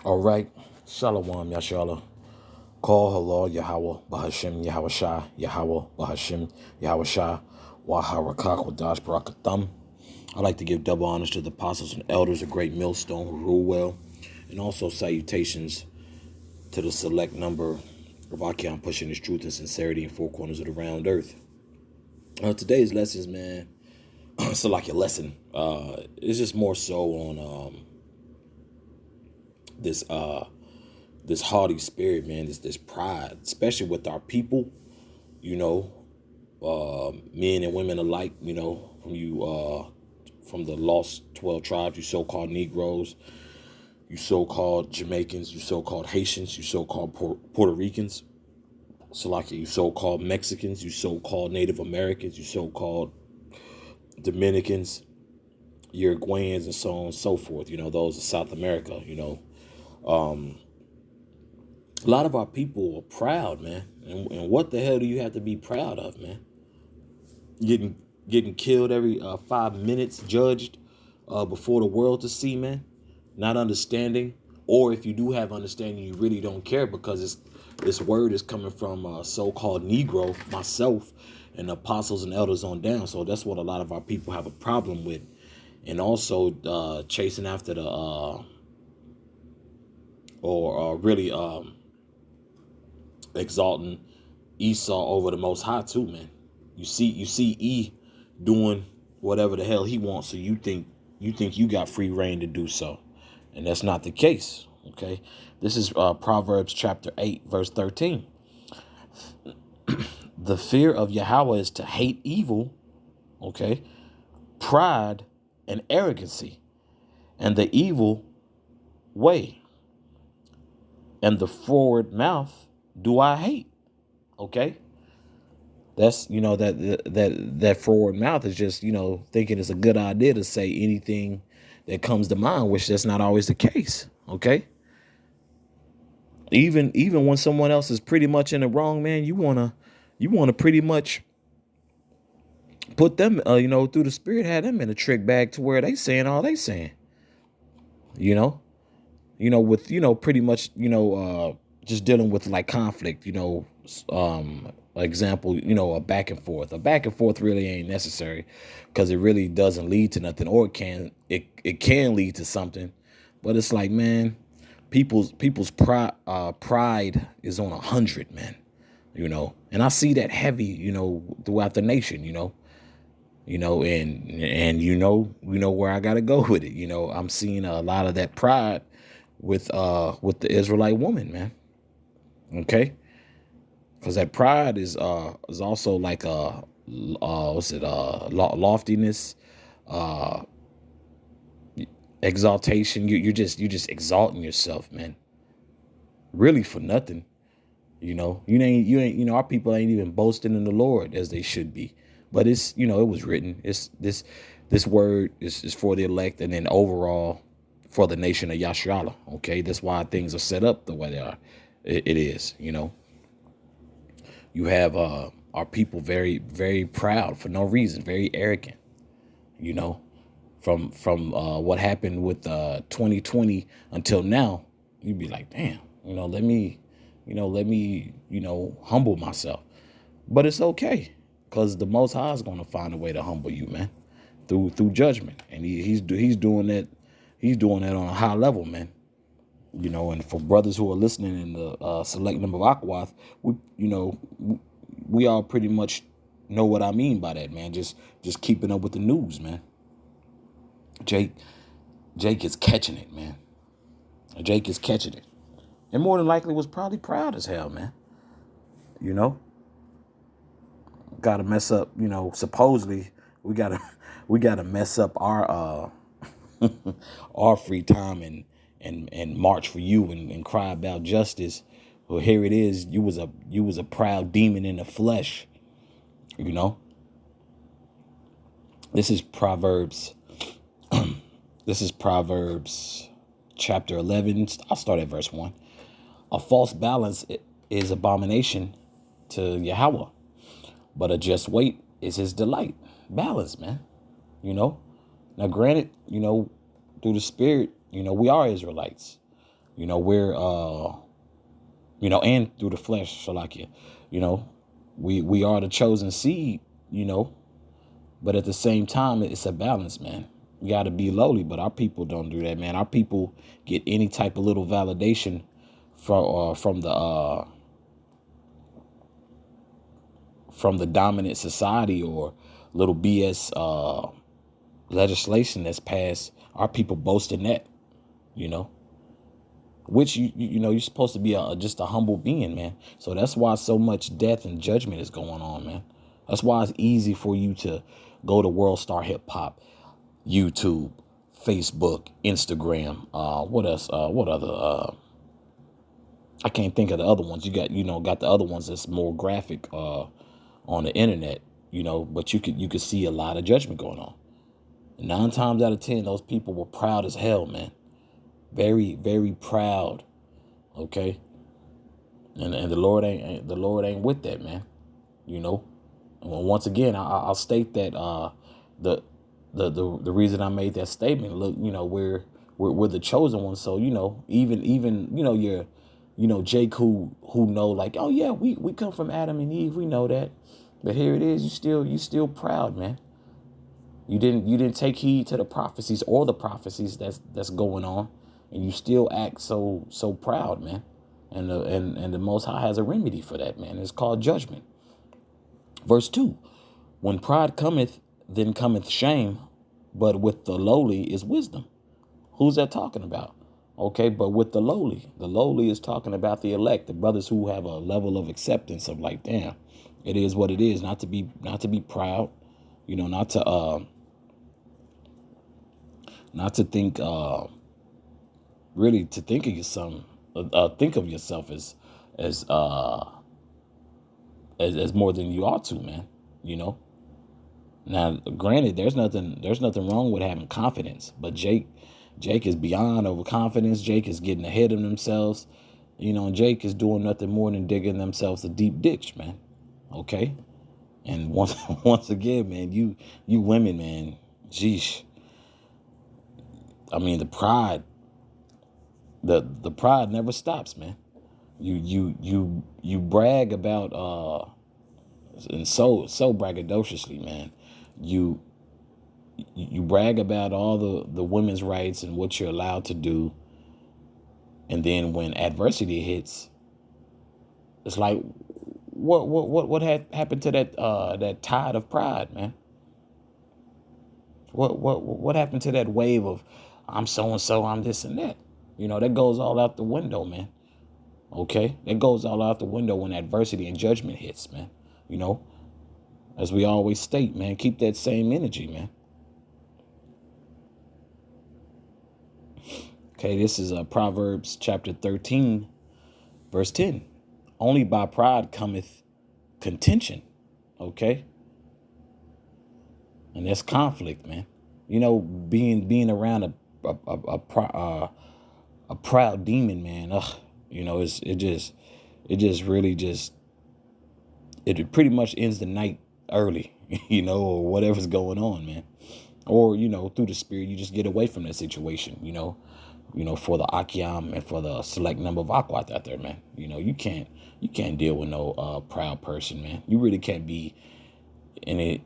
All right. Shalom, Yashala. Call halal Yahweh Bahashim Yahweh Shah Yahweh Bahashim Yahweh Shah Waharakak Wadash Barakatham. I'd like to give double honors to the apostles and elders, a great millstone who rule well, and also salutations to the select number of Akion pushing his truth and sincerity in four corners of the round earth. Today's lessons, man, it's like a lesson. It's just more so on this this haughty spirit, man, this pride, especially with our people, you know, men and women alike, you know, from the lost 12 tribes, you so-called Negroes, you so-called Jamaicans, you so-called Haitians, you so-called Puerto Ricans, so like you so-called Mexicans, you so-called Native Americans, you so-called Dominicans, Uruguayans, and so on and so forth. You know, those of South America, you know. A lot of our people are proud, man. And what the hell do you have to be proud of, man? Getting killed every 5 minutes, judged before the world to see, man. Not understanding, or if you do have understanding, you really don't care because this word is coming from so-called Negro, myself, and apostles and elders on down. So that's what a lot of our people have a problem with, and also chasing after the or really exalting Esau over the Most High too, man. You see E doing whatever the hell he wants, so you think you got free reign to do so, and that's not the case. Okay, this is Proverbs chapter 8, verse 13. The fear of Yahweh is to hate evil, okay, pride and arrogancy, and the evil way, and the forward mouth do I hate. Okay. That's, you know, that forward mouth is just, you know, thinking it's a good idea to say anything that comes to mind, which that's not always the case. Okay. Even when someone else is pretty much in the wrong, man, you wanna pretty much put them, you know, through the spirit, have them in a trick bag to where they saying all they saying, you know, with, you know, pretty much, you know, just dealing with like conflict, you know, example, you know, a back and forth. A back and forth really ain't necessary because it really doesn't lead to nothing, or it can lead to something, but it's like, man, people's pride is on 100, man, you know, and I see that heavy, you know, throughout the nation, and you know where I gotta go with it. You know, I'm seeing a lot of that pride with the Israelite woman, man. Okay, because that pride is also like loftiness, uh exaltation. You're just exalting yourself, man, really for nothing. You know, our people ain't even boasting in the Lord as they should be, but it's, you know, it was written. It's this word is for the elect, and then overall for the nation of Yashrala. Okay, that's why things are set up the way they are. It is, you know. You have our people very, very proud for no reason, very arrogant, you know, from what happened with 2020 until now. You'd be like, damn, you know, let me, you know, humble myself. But it's okay, because the Most High is going to find a way to humble you, man, through judgment, and he's doing that. He's doing that on a high level, man. You know, and for brothers who are listening in the select number of Akwath, we all pretty much know what I mean by that, man. Just keeping up with the news, man. Jake is catching it, man. Jake is catching it, and more than likely was probably proud as hell, man. You know, got to mess up. You know, supposedly we gotta mess up our our free time and march for you and cry about justice. Well, here it is. You was a proud demon in the flesh. You know, this is Proverbs. This is Proverbs chapter 11. I'll start at verse 1. A false balance is abomination to Yahweh, but a just weight is his delight. Balance, man. You know. Now, granted, you know, through the spirit, you know, we are Israelites. You know, we're and through the flesh, Shalakia. You know, we are the chosen seed, but at the same time, it's a balance, man. You got to be lowly, but our people don't do that, man. Our people get any type of little validation from the dominant society or little BS legislation that's passed. Our people boast in that, you know, which you're supposed to be just a humble being, man. So that's why so much death and judgment is going on, man. That's why it's easy for you to go to World Star Hip Hop, YouTube, Facebook, Instagram. What else? What other? I can't think of the other ones. You got the other ones that's more graphic on the internet, but you could see a lot of judgment going on. 9 times out of 10, those people were proud as hell, man. Very, very proud. Okay. And the Lord ain't with that, man. And once again, I'll state that the reason I made that statement. Look, we're the chosen ones. So even Jake who know, like, oh yeah, we come from Adam and Eve. We know that, but here it is. You still proud, man. You didn't take heed to the prophecies or the prophecies that's going on, and you still act so proud, man. And the Most High has a remedy for that, man. It's called judgment. Verse 2, when pride cometh, then cometh shame, but with the lowly is wisdom. Who's that talking about? Okay, but with the lowly is talking about the elect, the brothers who have a level of acceptance of, like, damn, it is what it is, not to be proud, not to think, really to think of yourself as more than you ought to, man. Now, granted, there's nothing wrong with having confidence, but Jake is beyond overconfidence. Jake is getting ahead of themselves, and Jake is doing nothing more than digging themselves a deep ditch, man. Okay, and once again, man, you women, man, geesh. I mean, the pride never stops, man. You brag about and so braggadociously, man. You brag about all the women's rights and what you're allowed to do, and then when adversity hits, it's like, what had happened to that tide of pride, man? What happened to that wave of I'm so and so, I'm this and that? That goes all out the window, man. Okay, that goes all out the window when adversity and judgment hits, man. As we always state, man, keep that same energy, man. Okay, this is Proverbs chapter 13, verse 10. Only by pride cometh contention. Okay, and that's conflict, man. Being around a proud demon, man. It pretty much ends the night early, or whatever's going on, man. Or, through the spirit, you just get away from that situation, for the Akyam and for the select number of Akwat out there, man. You can't deal with no proud person, man. You really can't be in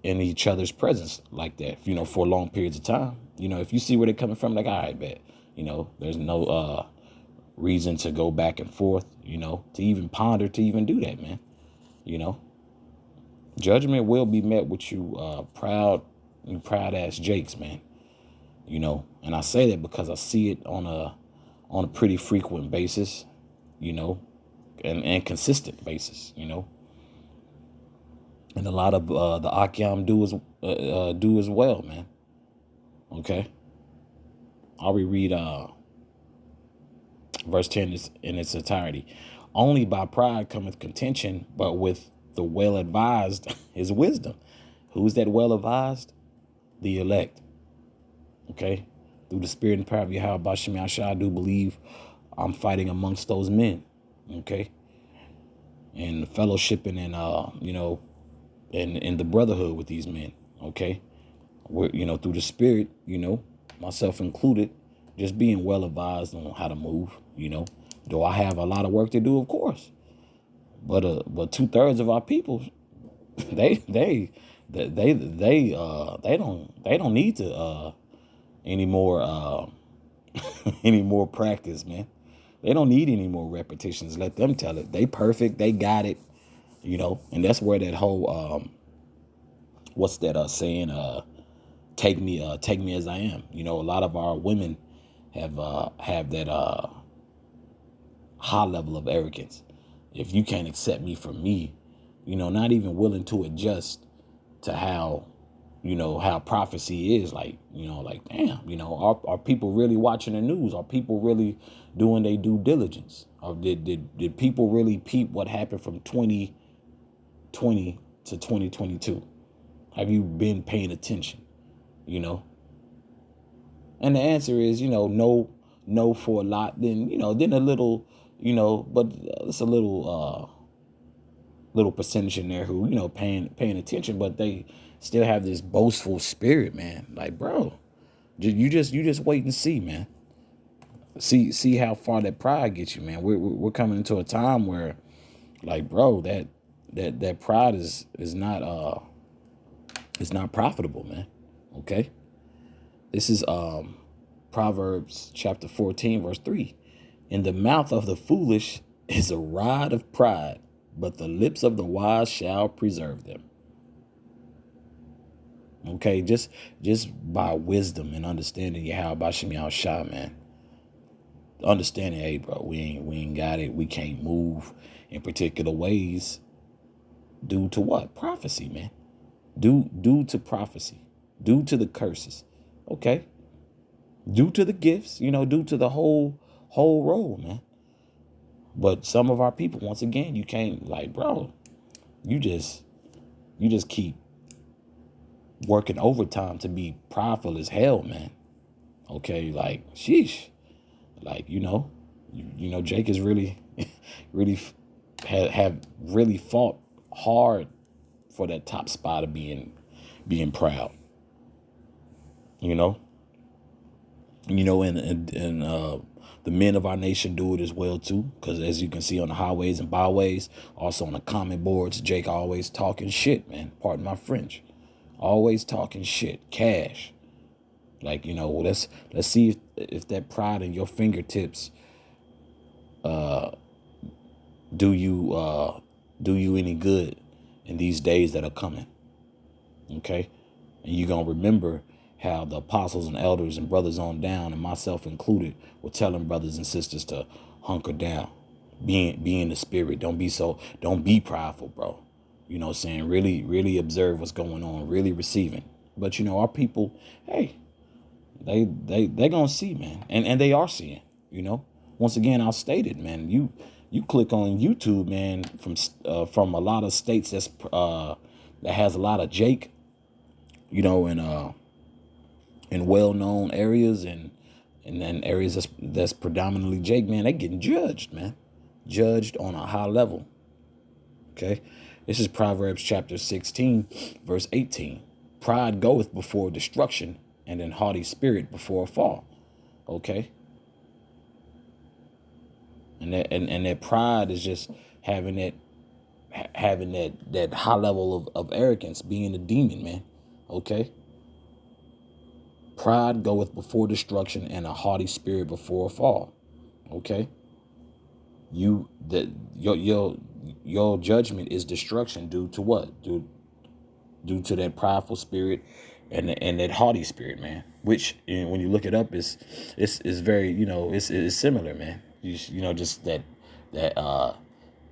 each other's presence like that, for long periods of time. If you see where they're coming from, like, all right, bet, there's no reason to go back and forth, to even ponder, to even do that, man. Judgment will be met with you proud ass Jakes, man. And I say that because I see it on a pretty frequent basis, and consistent basis, and a lot of the Akyam do as well, man. Okay, I'll reread verse 10 in its entirety. Only by pride cometh contention, but with the well advised is wisdom. Who's that well advised? The elect. Okay, through the spirit and power of Yahweh Bashem Yahshua, I do believe I'm fighting amongst those men. Okay, and fellowshipping and and the brotherhood with these men. Okay, we're through the spirit, myself included. just being well advised on how to move. Do I have a lot of work to do? Of course, but 2/3 of our people, they don't need to any more any more practice, man. They don't need any more repetitions. Let them tell it. They perfect. They got it. And that's where that whole what's that saying? Take me as I am. A lot of our women have that high level of arrogance. If you can't accept me for me, not even willing to adjust to how prophecy is, like damn, are people really watching the news? Are people really doing their due diligence? Or did people really peep what happened from 2020 to 2022? Have you been paying attention? And the answer is, no for a lot. Then a little, but it's a little percentage in there who, paying attention, but they still have this boastful spirit, man. Like, bro, you just wait and see, man. See how far that pride gets you, man. We're coming into a time where, like, bro, that pride is not it's not profitable, man. Okay. This is Proverbs chapter 14, verse 3. In the mouth of the foolish is a rod of pride, but the lips of the wise shall preserve them. Okay, just by wisdom and understanding Yahweh Shem Yahushua, man. Understanding, hey, bro, we ain't got it. We can't move in particular ways due to what? Prophecy, man. Due to prophecy, due to the curses. Okay. Due to the gifts, due to the whole role, man. But some of our people, once again, you can't, like, bro, you just keep working overtime to be prideful as hell, man. Okay, like, sheesh. Like, Jake is really have really fought hard for that top spot of being proud. And the men of our nation do it as well too, because as you can see on the highways and byways, also on the comment boards, Jake always talking shit, man. Pardon my French. Always talking shit, cash. Like, let's see if that pride in your fingertips do you any good in these days that are coming. Okay? And you're gonna remember how the apostles and elders and brothers on down, and myself included, were telling brothers and sisters to hunker down, be in the spirit. Don't be prideful, bro. Saying? Really observe what's going on, really receiving. But our people, hey, they gonna see, man. And they are seeing, Once again, I'll state it, man. You click on YouTube, man, from a lot of states that has a lot of Jake, in well-known areas and then areas that's predominantly Jake, man, they getting judged, man. Judged on a high level. Okay. This is Proverbs chapter 16, verse 18. Pride goeth before destruction, and an haughty spirit before a fall. Okay. And that pride is just having that high level of arrogance, being a demon, man. Okay. Pride goeth before destruction, and a haughty spirit before a fall. Okay. Your judgment is destruction due to what? Due to that prideful spirit and that haughty spirit, man. Which, when you look it up, is very, it's similar, man. Just that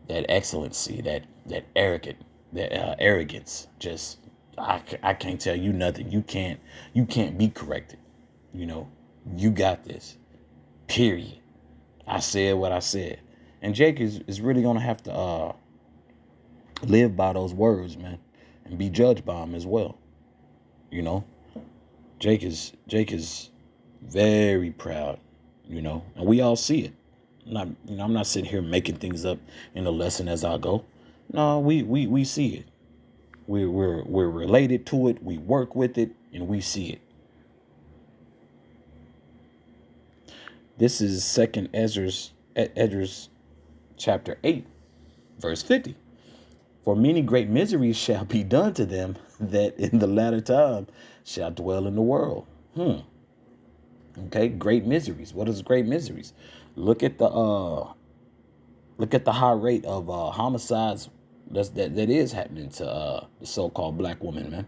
excellency, that arrogance. Just I can't tell you nothing. You can't be corrected. You got this. Period. I said what I said. And Jake is really gonna have to live by those words, man, and be judged by them as well. Jake is very proud, and we all see it. I'm not sitting here making things up in the lesson as I go. No, we see it. We're related to it. We work with it, and we see it. This is Second Esdras chapter 8, verse 50. For many great miseries shall be done to them that in the latter time shall dwell in the world. Okay, great miseries. What is great miseries? Look at the high rate of homicides that is happening to the so-called black woman, man.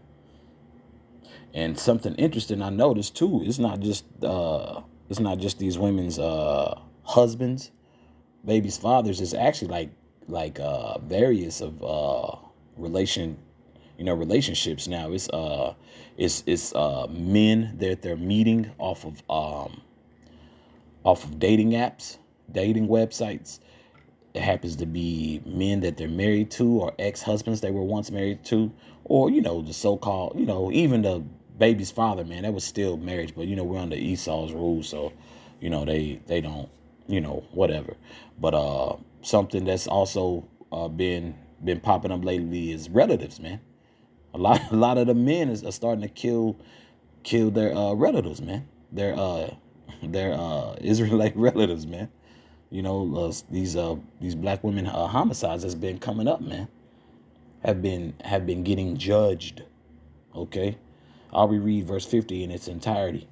And something interesting I noticed too, it's not just these women's husbands, babies' fathers. It's actually like various of relationships now. It's men that they're meeting off of dating apps, dating websites. It happens to be men that they're married to or ex-husbands they were once married to, or, the so-called, even the baby's father, man, that was still marriage, but, we're under Esau's rules. So, they don't, whatever. But something that's also been popping up lately is relatives, man. A lot of the men are starting to kill their relatives, man. Their Israelite relatives, man. These black women homicides has been coming up, man. Have been getting judged. Okay, I'll reread verse 50 in its entirety.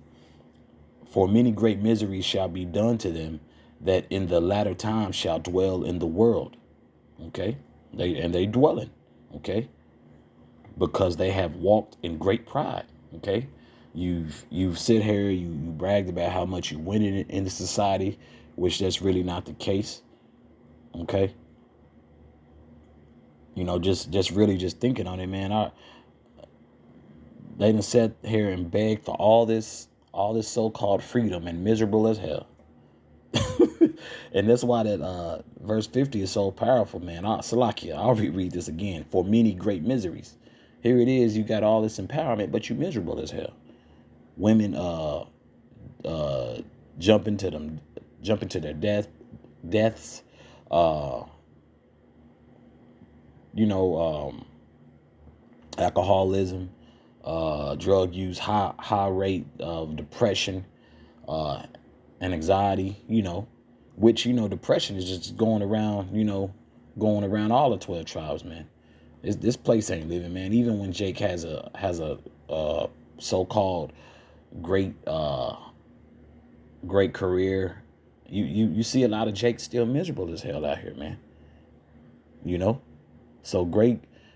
For many great miseries shall be done to them that in the latter time shall dwell in the world. Okay, they dwelling. Okay, because they have walked in great pride. Okay, you've sit here, you bragged about how much you win in the society, which that's really not the case. Okay, just really just thinking on it, man. They done sat here and begged for all this so-called freedom and miserable as hell. And that's why that verse 50 is so powerful, man. Salakia, I'll reread this again. For many great miseries. Here it is, you got all this empowerment, but you miserable as hell. Women jump into their deaths. Alcoholism, drug use, high rate of depression, and anxiety, which, depression is just going around all the 12 tribes, man. This place ain't living, man. Even when Jake has a so-called great career, you see a lot of Jake still miserable as hell out here, man.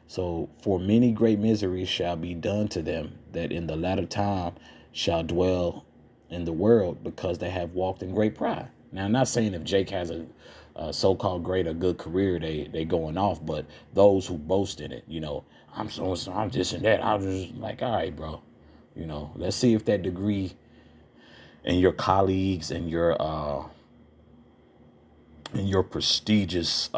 So for many great miseries shall be done to them that in the latter time shall dwell in the world, because they have walked in great pride. Now, I'm not saying if Jake has a so-called great or good career, they going off, but those who boast in it, I'm so I'm this and that. I'm just like, all right, bro. Let's see if that degree and your colleagues and your prestigious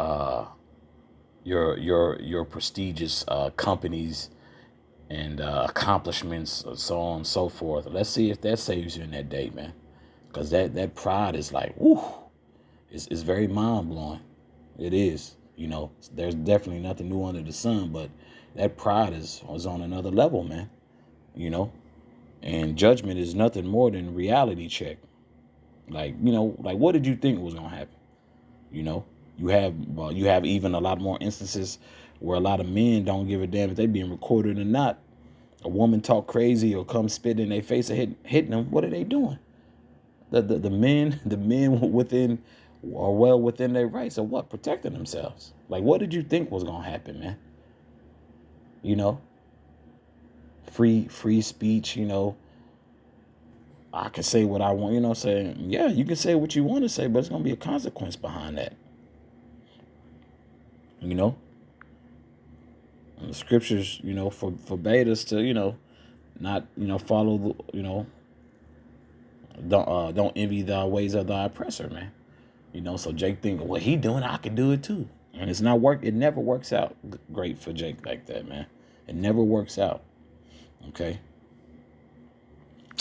your prestigious companies and accomplishments, so on and so forth. Let's see if that saves you in that day, man. Because that pride is like, whoo, it's very mind blowing. It is. There's definitely nothing new under the sun, but that pride is on another level, man. And judgment is nothing more than reality check. Like what did you think was gonna happen? You have even a lot more instances where a lot of men don't give a damn if they being recorded or not. A woman talk crazy or come spit in their face or hitting them. What are they doing? The men within are well within their rights of what? Protecting themselves. Like, what did you think was gonna happen, man? Free speech. I can say what I want. Saying, yeah, you can say what you want to say, but it's gonna be a consequence behind that. And the scriptures, forbade us to, not, follow the, don't envy the ways of thy oppressor, man. So Jake think, what he doing, I can do it too. And it's not work. It never works out great for Jake like that, man. It never works out. Okay.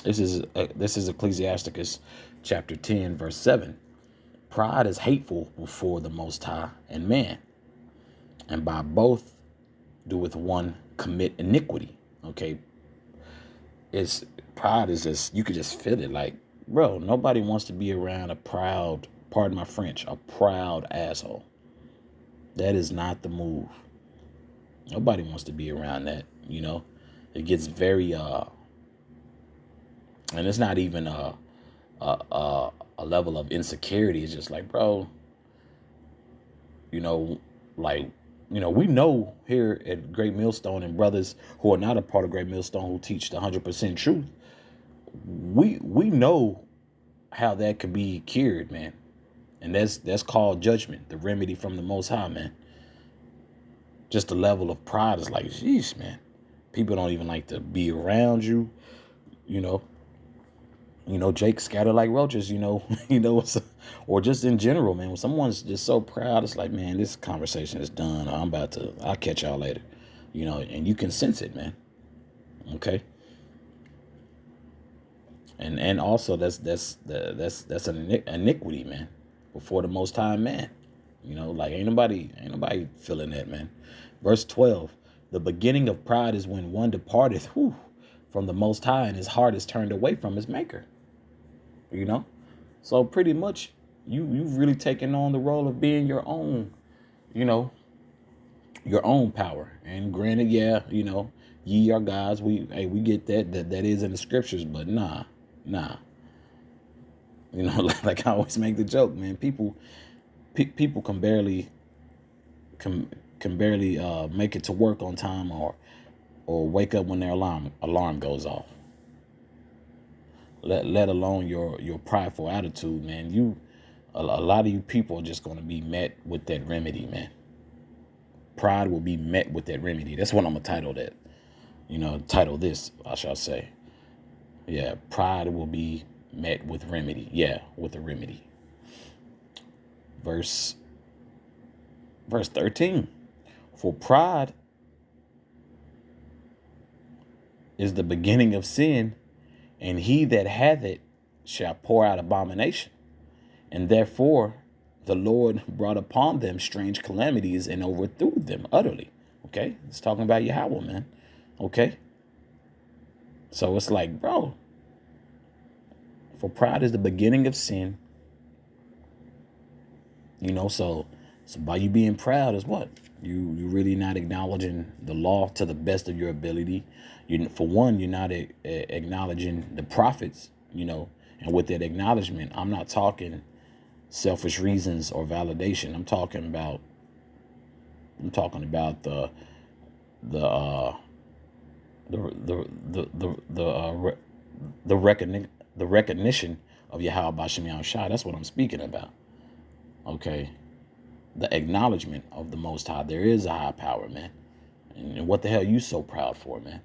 This is Ecclesiasticus chapter 10, verse 7. Pride is hateful before the Most High and man, and by both doeth one commit iniquity. Okay. Pride is just, you could just feel it. Like Bro, nobody wants to be around a proud, pardon my French, a proud asshole. That is not the move. Nobody wants to be around that, you know. It gets very and it's not even a level of insecurity. It's just like, bro, you know, like, we know here at Great Millstone, and brothers who are not a part of Great Millstone who teach the 100% truth, we know how that could be cured, man. And that's called judgment, the remedy from the Most High, man. Just the level of pride is like, jeez, man. People don't even like to be around you, you know. Jake scattered like roaches, or just in general, man. When someone's just so proud, it's like, man, this conversation is done. I'll catch y'all later, and you can sense it, man. Okay. And also that's an iniquity, man, before the Most High, man. Like ain't nobody feeling that, man. Verse 12, the beginning of pride is when one departeth from the Most High, and his heart is turned away from his maker. So pretty much you've really taken on the role of being your own, your own power. And granted, yeah, ye are gods. We get that is in the scriptures, but nah. Like I always make the joke, man. People can barely make it to work on time or wake up when their alarm goes off. Let alone your prideful attitude, man. A lot of you people are just going to be met with that remedy, man. Pride will be met with that remedy. That's what I'm gonna title that. Title this, I shall say. Yeah, pride will be met with remedy. Yeah, with a remedy. Verse 13. For pride is the beginning of sin, and he that hath it shall pour out abomination. And therefore the Lord brought upon them strange calamities and overthrew them utterly. Okay? It's talking about Yahweh, man. Okay? So it's like, bro, for pride is the beginning of sin. So by you being proud is what? You really not acknowledging the law to the best of your ability. For one, you're not acknowledging the prophets, and with that acknowledgement, I'm not talking selfish reasons or validation. I'm talking about the recognition of Yahweh Bashem Yahushua. That's what I'm speaking about. Okay. The acknowledgement of the Most High. There is a high power, man. And what the hell you so proud for, man?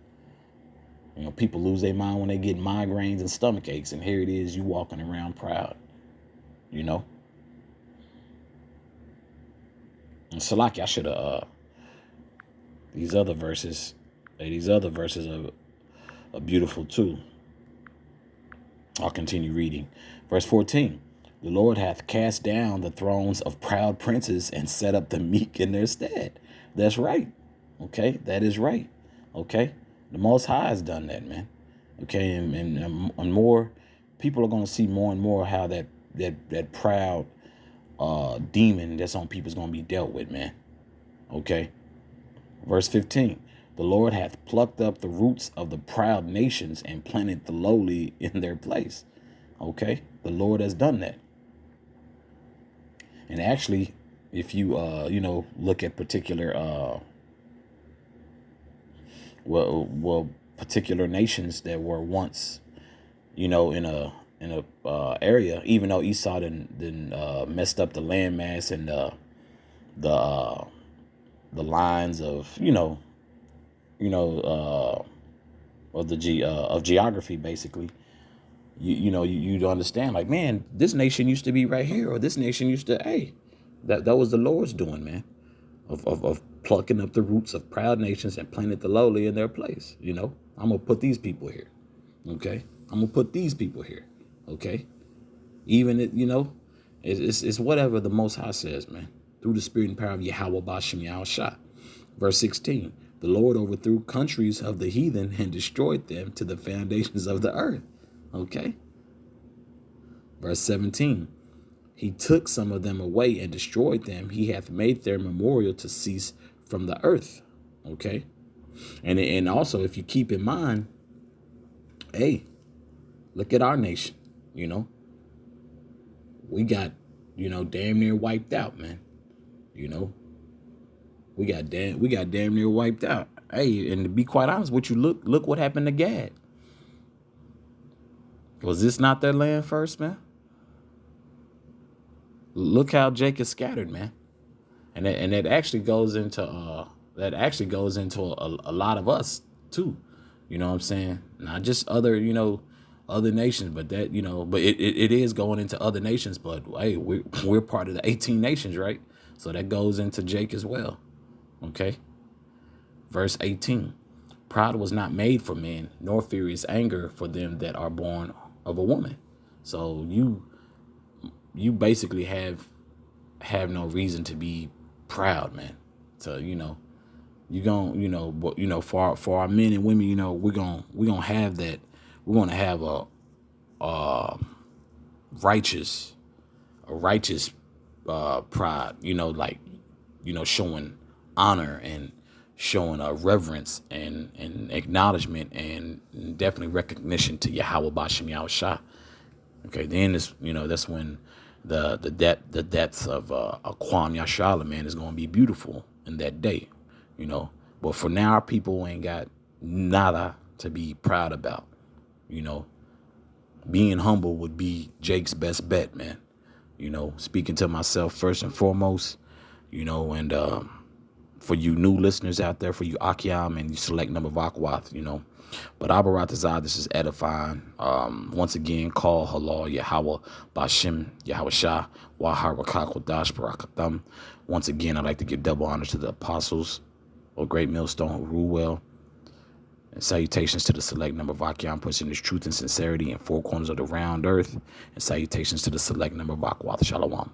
People lose their mind when they get migraines and stomach aches, and here it is, you walking around proud. And Salaki, I should have these other verses are beautiful too. I'll continue reading. Verse 14. The Lord hath cast down the thrones of proud princes and set up the meek in their stead. That's right. Okay, that is right. Okay, the Most High has done that, man. Okay, and more people are going to see more and more how that proud demon that's on people is going to be dealt with, man. Okay, verse 15. The Lord hath plucked up the roots of the proud nations and planted the lowly in their place. Okay, the Lord has done that. And actually, if you look at particular particular nations that were once in a area, even though Esau then messed up the landmass and the lines of of geography, basically. You'd understand, like, man, this nation used to be right here, or this nation used to, that was the Lord's doing, man, of plucking up the roots of proud nations and planted the lowly in their place. I'm gonna put these people here, okay? I'm gonna put these people here, okay? Even it's whatever the Most High says, man, through the spirit and power of Yahweh Bashem Yahushua. Verse 16. The Lord overthrew countries of the heathen and destroyed them to the foundations of the earth. Okay. Verse 17. He took some of them away and destroyed them. He hath made their memorial to cease from the earth. Okay. And also, if you keep in mind, hey, look at our nation. You know, we got, damn near wiped out, man. You know, we got damn near wiped out. Hey, and to be quite honest with you, look what happened to Gad. Was this not their land first, man? Look how Jacob scattered, man. And that actually goes into a lot of us too. You know what I'm saying? Not just other, other nations, but that, but it is going into other nations. But hey, we're part of the 18 nations, right? So that goes into Jake as well. Okay. Verse 18. Pride was not made for men, nor furious anger for them that are born of a woman. So you basically have no reason to be proud, man. So, you gon', for our men and women, we're gonna have that. We're gonna have a righteous pride, showing honor and showing a reverence and acknowledgement and definitely recognition to Yahweh Bashem Yahushua. Okay, then that's when the depths of Aquam Yashala, man, is gonna be beautiful in that day, But for now, our people ain't got nada to be proud about, Being humble would be Jake's best bet, man. Speaking to myself first and foremost, and for you new listeners out there, for you Akiam and you select number Vakwath, But Abaratazah, this is edifying. Once again, call Halal Yahweh Bashem Yahushua Waharakak Wadash Barakatham. Once again, I'd like to give double honor to the apostles or great millstone who rule well. And salutations to the select number of Akiam, pushing his truth and sincerity in four corners of the round earth. And salutations to the select number of Akwath. Shalom.